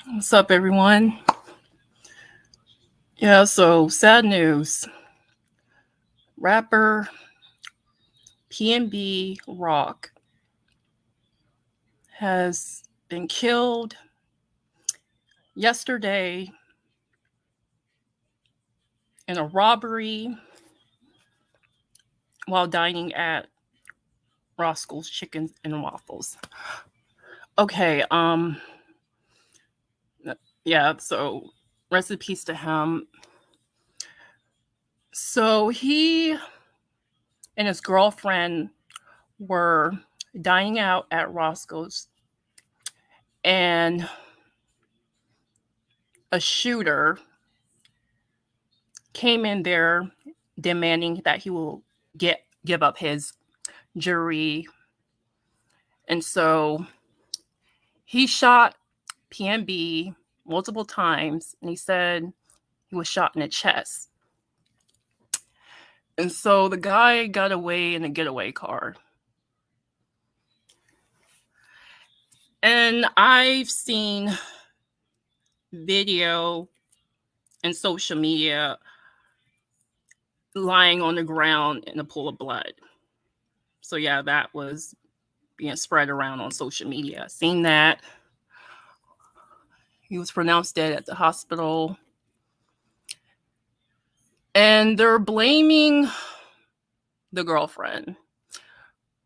What's up, everyone? Yeah, so sad news. Rapper PNB Rock has been killed yesterday in a robbery while dining at Roscoe's Chicken and Waffles. Okay, yeah, so rest in peace to him. So he and his girlfriend were dining out at Roscoe's, and a shooter came in there demanding that he will give up his jewelry. And so he shot PNB multiple times, and he said he was shot in the chest. And so the guy got away in a getaway car. And I've seen video and social media lying on the ground in a pool of blood. So yeah, that was being spread around on social media. Seen that. He was pronounced dead at the hospital. And they're blaming the girlfriend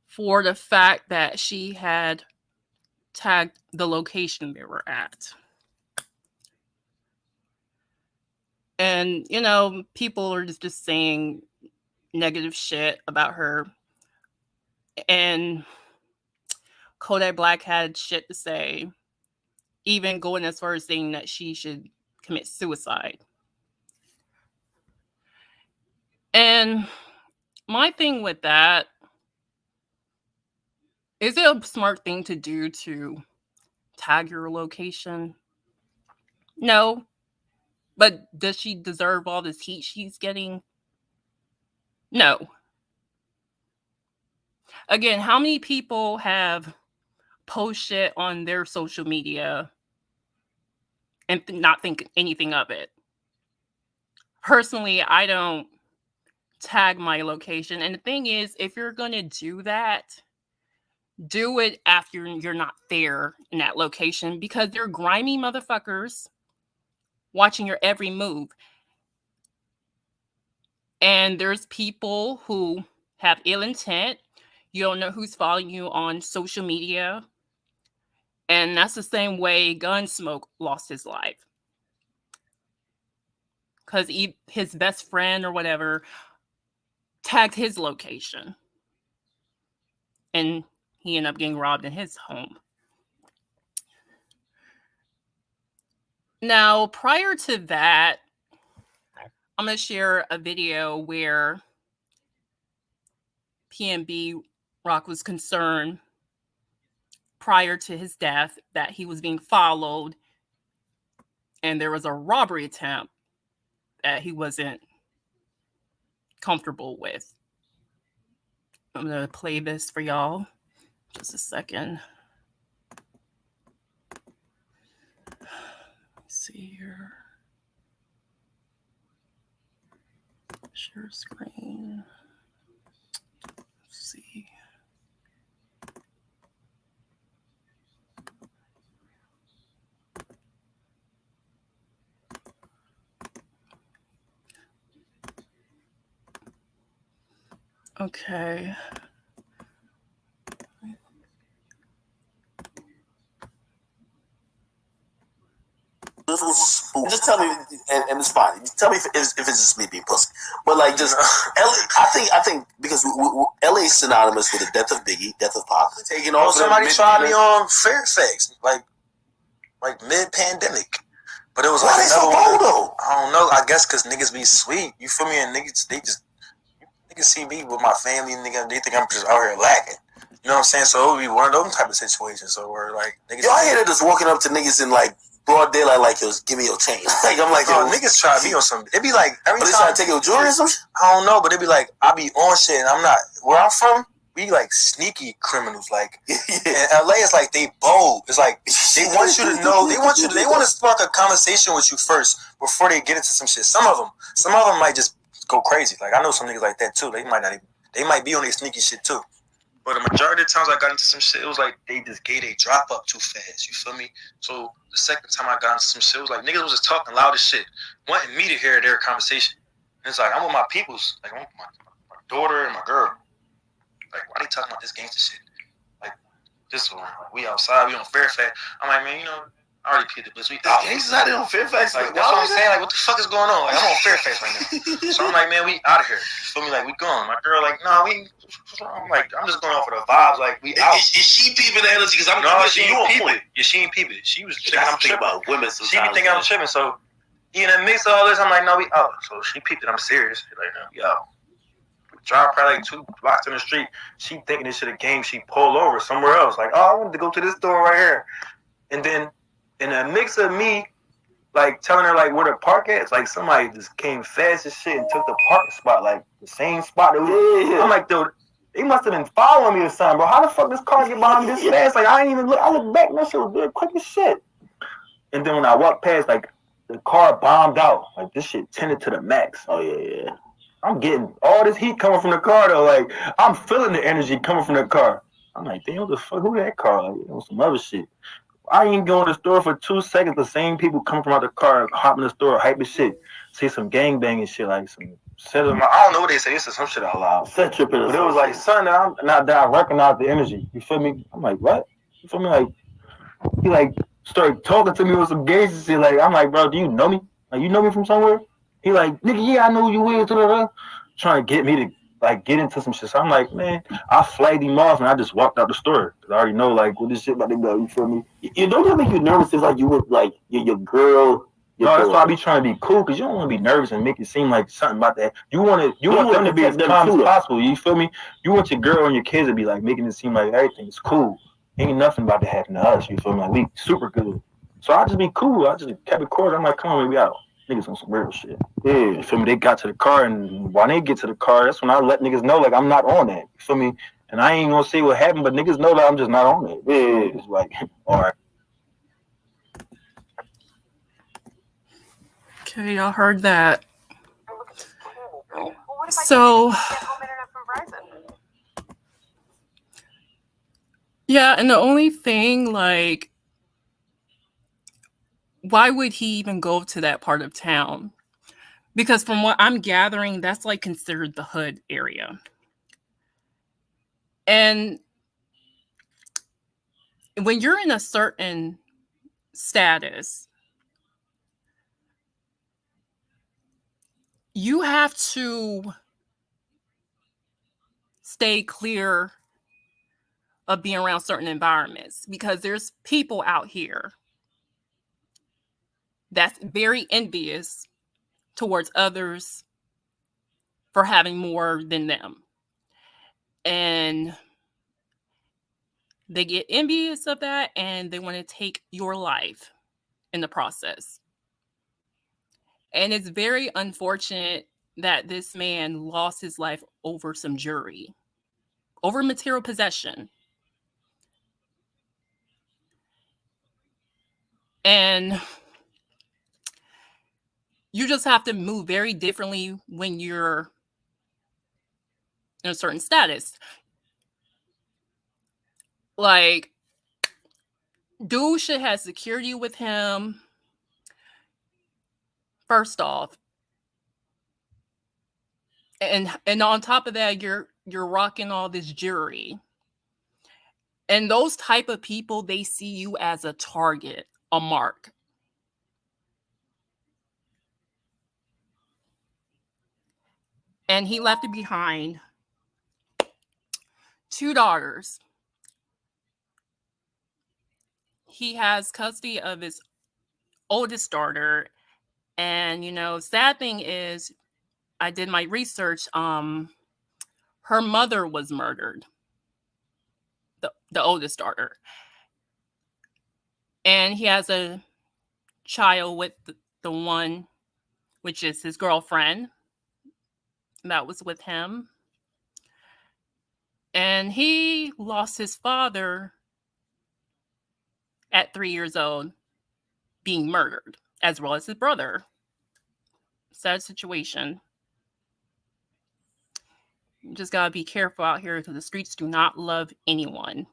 for the fact that she had tagged the location they were at. And, people are just saying negative shit about her. And Kodak Black had shit to say, even going as far as saying that she should commit suicide. And my thing with that, is it a smart thing to do to tag your location? No. But does she deserve all this heat she's getting? No. Again, how many people have post shit on their social media and not think anything of it? Personally, I don't tag my location. And the thing is, if you're going to do that, do it after you're not there in that location, because they're grimy motherfuckers watching your every move. And there's people who have ill intent. You don't know who's following you on social media. And that's the same way Gunsmoke lost his life. Because his best friend or whatever tagged his location. And he ended up getting robbed in his home. Now, prior to that, I'm going to share a video where PNB Rock was concerned prior to his death that he was being followed and there was a robbery attempt that he wasn't comfortable with. I'm going to play this for y'all. Just a second. Let's see here. Share screen. Let's see. Okay. Little spoof. Just tell me, and it's fine. Tell me if it's just me being pussy. But like, just LA, I think because LA is synonymous with the death of Biggie, death of Pop. Taking off. Somebody tried me on Fairfax, like mid-pandemic. But it was like so bold though? I don't know. I guess because niggas be sweet. You feel me? And niggas see me with my family, nigga. They think I'm just out here lacking. You know what I'm saying? So it would be one of those type of situations. So we're like, niggas. Yo, I hear that just walking up to niggas in like broad daylight, like, yo, give me your chain. Like, I'm like, yo, niggas try me on something. It be like every time they try to take your jewelry or something. I don't know, but it be like I be on shit, and I'm not where I'm from. we like sneaky criminals. Like in LA, it's like they bold. It's like they want you to know. They want to spark a conversation with you first before they get into some shit. Some of them might just go crazy. Like I know some niggas like that too. They might be on their sneaky shit too. But the majority of the times I got into some shit, it was like they just gave a drop up too fast. You feel me? So the second time I got into some shit, it was like niggas was just talking loud as shit, wanting me to hear their conversation. And it's like I'm with my peoples, like I'm with my daughter and my girl. Like why they talking about this gangster shit? Like this one, we outside, we on Fairfax. I'm like, man, you know, I already paid the bills. We out. Gangsters out there on Fairfax. Like that's what I'm saying. Like what the fuck is going on? Like I'm on Fairfax right now. So I'm like, man, we out of here. You feel me? Like we gone. My girl like, nah, we. I'm like, I'm just going off of the vibes. Like we out. Is she peeping the energy? Because I'm she ain't peeping. Yeah, she ain't peeping. She was thinking I'm tripping about women. Sometimes she be thinking I'm tripping. So in the mix of all this, I'm like, no, we out. So she peeped that I'm serious. Like, no, we out. Drive probably like 2 blocks in the street. She thinking this shit a game. She pulled over somewhere else. Like, oh, I wanted to go to this store right here. And then in a mix of me, like telling her like where the park at, it's like somebody just came fast as shit and took the parking spot, like the same spot that we. I'm like, dude, they must have been following me or something, bro. How the fuck this car get behind me this fast? Like I ain't even look. I look back, and that shit was very quick as shit. And then when I walked past, like the car bombed out. Like this shit tinted to the max. Oh yeah. I'm getting all this heat coming from the car though. Like I'm feeling the energy coming from the car. I'm like, damn, what the fuck? Who that car? Like, some other shit. I ain't go in the store for 2 seconds. The same people come from out the car, hop in the store, hype as shit. See some gangbanging shit, like some set of. I don't know what they say. This is some shit out loud. Set tripping. But it was like, son, that I recognize the energy. You feel me? I'm like, what? You feel me? Like he like started talking to me with some gangster shit. Like I'm like, bro, do you know me? Like you know me from somewhere? He like, nigga, yeah, I know who you is. Trying to get me to like get into some shit. So I'm like, man, I flagged him off and I just walked out the store because I already know like what this shit about to go. You feel me? You don't make you nervous. It's like you with like your girl. No, that's why I be trying to be cool because you don't want to be nervous and make it seem like something about that. You want them to be as calm as possible. You feel me? You want your girl and your kids to be like making it seem like everything's cool. Ain't nothing about to happen to us. You feel me? Like we super good. So I just be cool. I just kept it quiet. I'm like, come on, we out. Niggas on some real shit. Yeah, you feel me? They got to the car, and while they get to the car, that's when I let niggas know, like, I'm not on that. You feel me? And I ain't gonna say what happened, but niggas know that I'm just not on it. Yeah, it's like, all right. Okay, y'all heard that. So, yeah, and the only thing, like, why would he even go to that part of town? Because from what I'm gathering, that's like considered the hood area. And when you're in a certain status, you have to stay clear of being around certain environments because there's people out here that's very envious towards others for having more than them. And they get envious of that and they want to take your life in the process. And it's very unfortunate that this man lost his life over some jewelry, over material possession. And you just have to move very differently when you're in a certain status. Like, dude should have security with him. First off. And on top of that, you're rocking all this jewelry. And those type of people, they see you as a target, a mark. And he left behind 2 daughters. He has custody of his oldest daughter. And, you know, sad thing is, I did my research. Her mother was murdered. The oldest daughter. And he has a child with the one, which is his girlfriend, that was with him. And he lost his father at 3 years old, being murdered, as well as his brother. Sad situation. You just gotta be careful out here because the streets do not love anyone.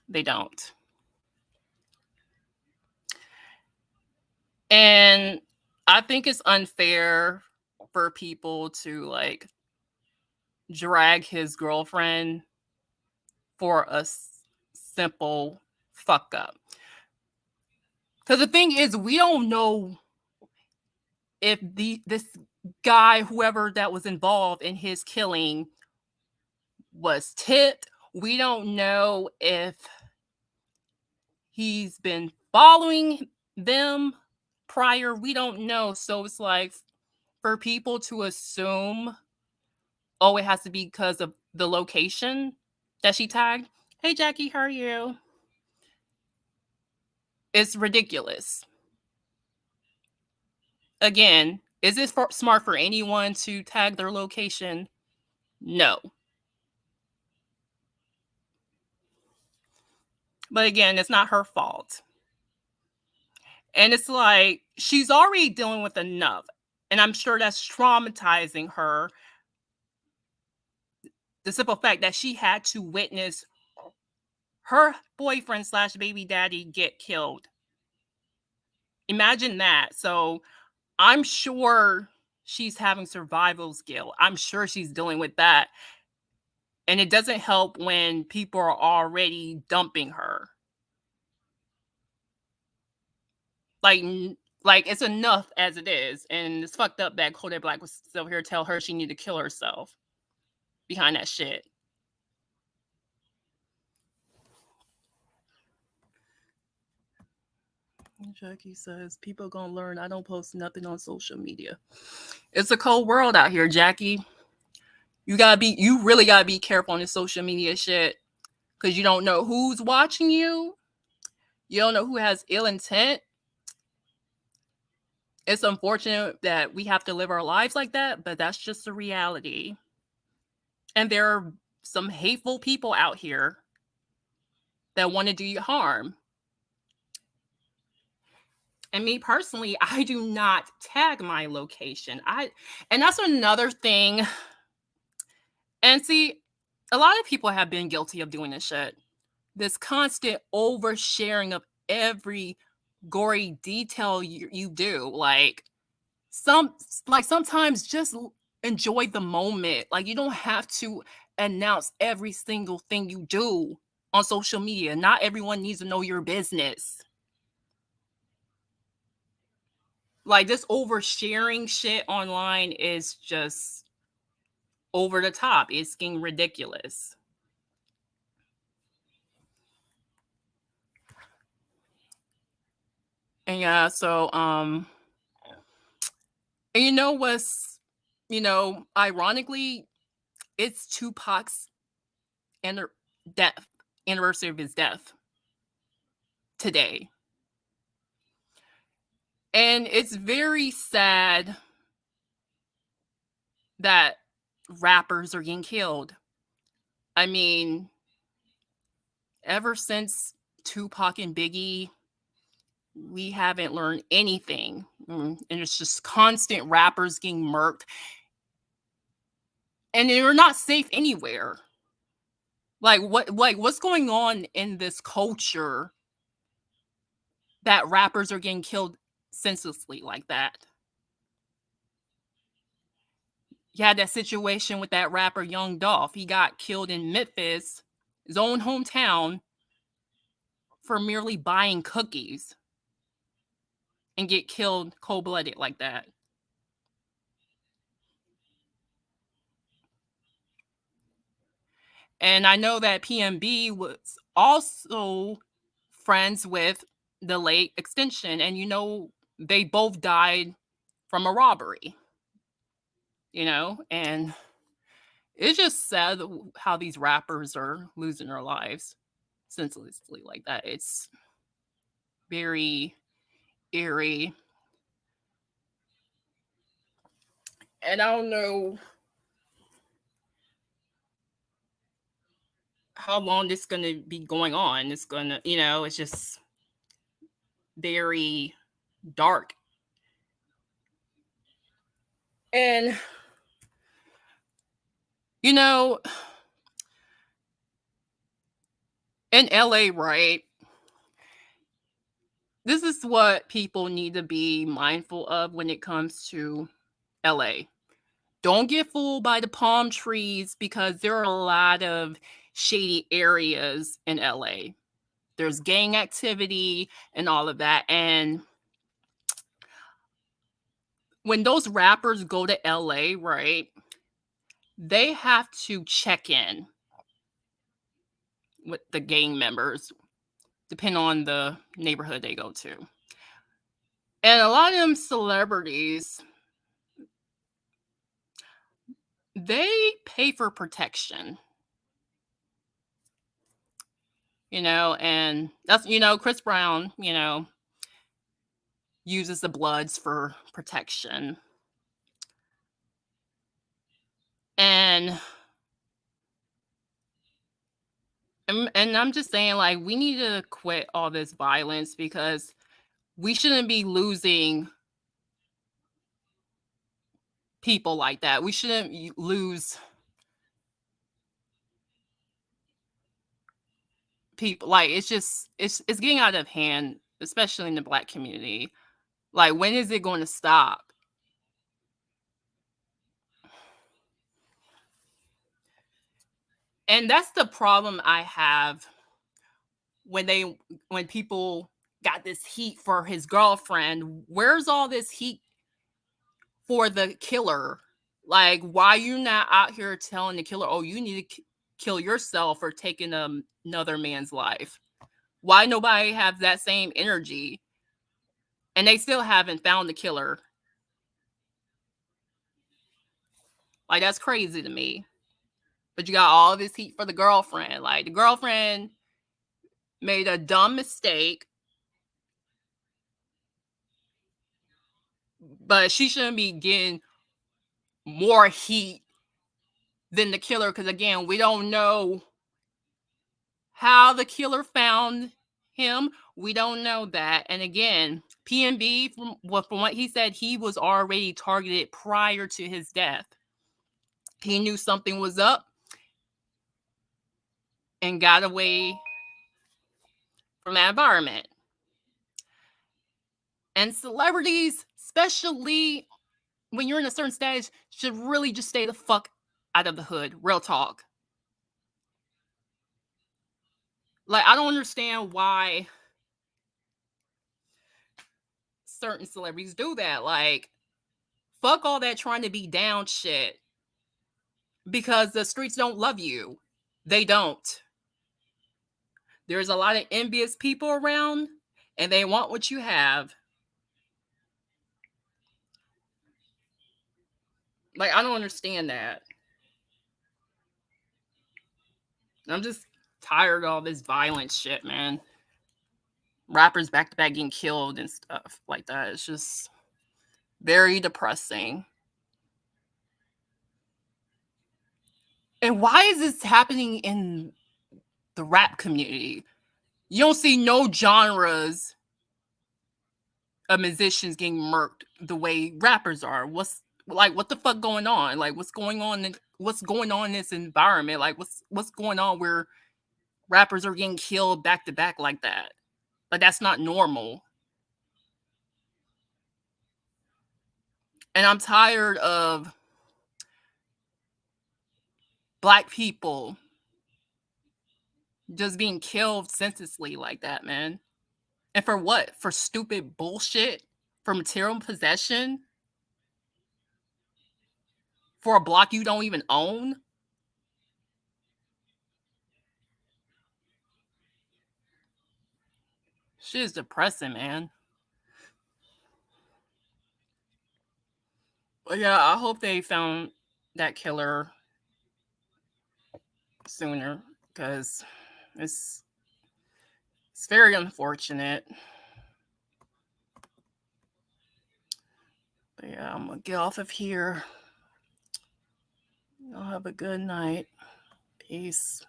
They don't. And I think it's unfair for people to like drag his girlfriend for a simple fuck up. Because the thing is, we don't know if this guy, whoever that was involved in his killing, was tipped. We don't know if he's been following them prior. We don't know. So it's like for people to assume, oh, it has to be because of the location that she tagged. Hey, Jackie, how are you? It's ridiculous. Again, is it smart for anyone to tag their location? No. But again, it's not her fault. And it's like she's already dealing with enough. And I'm sure that's traumatizing her. The simple fact that she had to witness her boyfriend slash baby daddy get killed. Imagine that. So I'm sure she's having survival skill. I'm sure she's dealing with that. And it doesn't help when people are already dumping her. Like, it's enough as it is. And it's fucked up that Kodak Black was still here to tell her she needed to kill herself behind that shit. Jackie says, people gonna learn I don't post nothing on social media. It's a cold world out here, Jackie. You really gotta be careful on this social media shit. Because you don't know who's watching you. You don't know who has ill intent. It's unfortunate that we have to live our lives like that, but that's just the reality. And there are some hateful people out here that want to do you harm. And me personally, I do not tag my location. And that's another thing. And see, a lot of people have been guilty of doing this shit. This constant oversharing of every gory detail you do. Like sometimes just enjoy the moment. Like you don't have to announce every single thing you do on social media. Not everyone needs to know your business. Like this oversharing shit online is just over the top. It's getting ridiculous. And yeah, so and you know what's ironically, it's Tupac's death anniversary of his death today. And it's very sad that rappers are getting killed. I mean, ever since Tupac and Biggie, we haven't learned anything. And it's just constant rappers getting murked. And they're not safe anywhere. What's going on in this culture that rappers are getting killed senselessly like that? You had that situation with that rapper Young Dolph. He got killed in Memphis, his own hometown, for merely buying cookies and get killed cold-blooded like that. And I know that PMB was also friends with the late Extension, and they both died from a robbery. And it's just sad how these rappers are losing their lives senselessly like that. It's very eerie. And I don't know how long this going to be going on. It's going to, it's just very dark. And, you know, in LA, right? This is what people need to be mindful of when it comes to LA. Don't get fooled by the palm trees because there are a lot of shady areas in LA. There's gang activity and all of that. And when those rappers go to LA, right, they have to check in with the gang members, depending on the neighborhood they go to. And a lot of them celebrities, they pay for protection. And that's, Chris Brown, uses the Bloods for protection. And I'm just saying, like, we need to quit all this violence because we shouldn't be losing people like that. We shouldn't lose people. Like, it's getting out of hand, especially in the Black community. Like, when is it going to stop? And that's the problem I have when people got this heat for his girlfriend. Where's all this heat for the killer? Like, why you not out here telling the killer, oh, you need to kill yourself for taking another man's life? Why nobody have that same energy? And they still haven't found the killer. Like, that's crazy to me. But you got all this heat for the girlfriend. Like, the girlfriend made a dumb mistake, but she shouldn't be getting more heat than the killer, because again, we don't know how the killer found him. We don't know that. And again, PNB, from what he said, he was already targeted prior to his death. He knew something was up and got away from that environment. And celebrities, especially when you're in a certain status, should really just stay the fuck out of the hood. Real talk. Like, I don't understand why certain celebrities do that. Like, fuck all that trying to be down shit. Because the streets don't love you. They don't. There's a lot of envious people around, and they want what you have. Like, I don't understand that. I'm just tired of all this violent shit, man. Rappers back to back getting killed and stuff like that. It's just very depressing. And why is this happening in the rap community? You don't see no genres of musicians getting murked the way rappers are. What the fuck going on? Like, what's going on in this environment? Like, what's going on where rappers are getting killed back to back like that? Like, that's not normal. And I'm tired of Black people just being killed senselessly like that, man. And for what? For stupid bullshit? For material possession? For a block you don't even own? Shit is depressing, man. But yeah, I hope they found that killer sooner, because it's very unfortunate. But yeah, I'm gonna get off of here. Y'all have a good night. Peace.